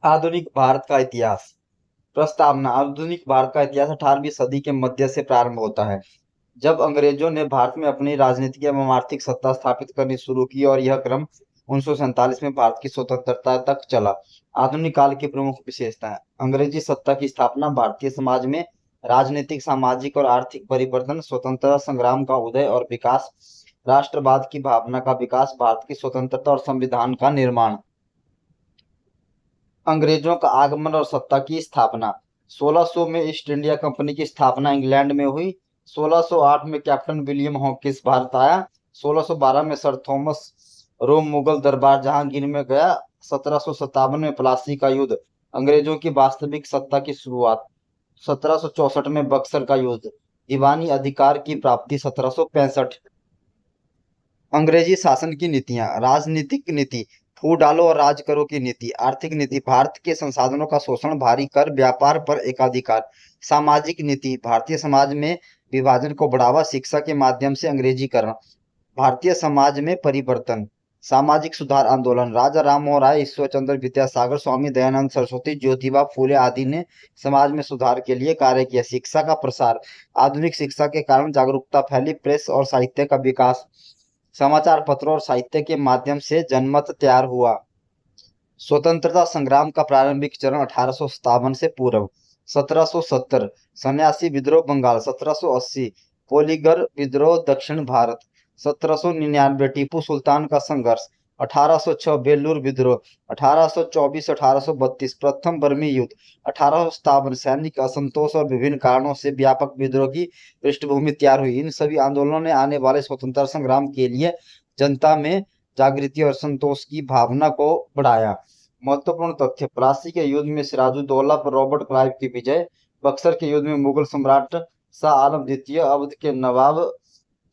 आधुनिक भारत का इतिहास। प्रस्तावना। आधुनिक भारत का इतिहास 18वीं सदी के मध्य से प्रारंभ होता है, जब अंग्रेजों ने भारत में अपनी राजनीतिक एवं आर्थिक सत्ता स्थापित करनी शुरू की और यह क्रम 1947 में भारत की स्वतंत्रता तक चला। आधुनिक काल की प्रमुख विशेषताएं। अंग्रेजी सत्ता की स्थापना, भारतीय समाज में राजनीतिक, सामाजिक और आर्थिक परिवर्तन, स्वतंत्रता संग्राम का उदय और विकास, राष्ट्रवाद की भावना का विकास, भारत की स्वतंत्रता और संविधान का निर्माण। अंग्रेजों का आगमन और सत्ता की स्थापना। 1600 में ईस्ट इंडिया कंपनी की स्थापना इंग्लैंड में हुई। 1608 में कैप्टन विलियम हॉकिंस भारत आया। 1612 में सर थॉमस रोम मुगल दरबार जहांगीर में गया। 1757 में प्लासी का युद्ध, अंग्रेजों की वास्तविक सत्ता की शुरुआत। 1764 में बक्सर का युद्ध, दीवानी अधिकार की प्राप्ति। 1765। अंग्रेजी शासन की नीतियां। राजनीतिक नीति, फूट डालो और राज करो की नीति। आर्थिक नीति, भारत के संसाधनों का शोषण, भारी कर, व्यापार पर एकाधिकार। सामाजिक नीति, भारतीय समाज में विभाजन को बढ़ावा, शिक्षा के माध्यम से अंग्रेजीकरण। भारतीय समाज में परिवर्तन। सामाजिक सुधार आंदोलन, राजा राम मोहन राय, ईश्वर चंद्र विद्यासागर, स्वामी दयानंद सरस्वती, ज्योतिबा फूले आदि ने समाज में सुधार के लिए कार्य किया। शिक्षा का प्रसार, आधुनिक शिक्षा के कारण जागरूकता फैली। प्रेस और साहित्य का विकास, समाचार पत्रों और साहित्य के माध्यम से जनमत तैयार हुआ। स्वतंत्रता संग्राम का प्रारंभिक चरण 1857 से पूर्व। 1770 सन्यासी विद्रोह बंगाल। 1780 पोलीगर विद्रोह दक्षिण भारत। 1799 टीपू सुल्तान का संघर्ष। 1806 बेलूर विद्रोह। 1824-1832 प्रथम बर्मी युद्ध। 1857 सैनिक असंतोष और विभिन्न कारणों से व्यापक विद्रोह की पृष्ठभूमि तैयार हुई। इन सभी आंदोलनों ने आने वाले स्वतंत्रता संग्राम के लिए जनता में जागृति और संतोष की भावना को बढ़ाया। महत्वपूर्ण तथ्य। प्लासी के युद्ध में सिराजुद्दौला पर रॉबर्ट क्लाइव की विजय। बक्सर के युद्ध में मुगल सम्राट शाह आलम द्वितीय, अवध के नवाब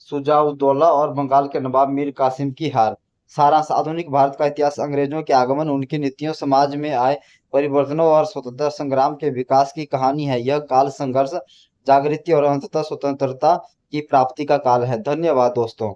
शुजाउद्दौला और बंगाल के नवाब मीर कासिम की हार। सारांश। आधुनिक भारत का इतिहास अंग्रेजों के आगमन, उनकी नीतियों, समाज में आए परिवर्तनों और स्वतंत्रता संग्राम के विकास की कहानी है। यह काल संघर्ष, जागृति और अंततः स्वतंत्रता की प्राप्ति का काल है। धन्यवाद दोस्तों।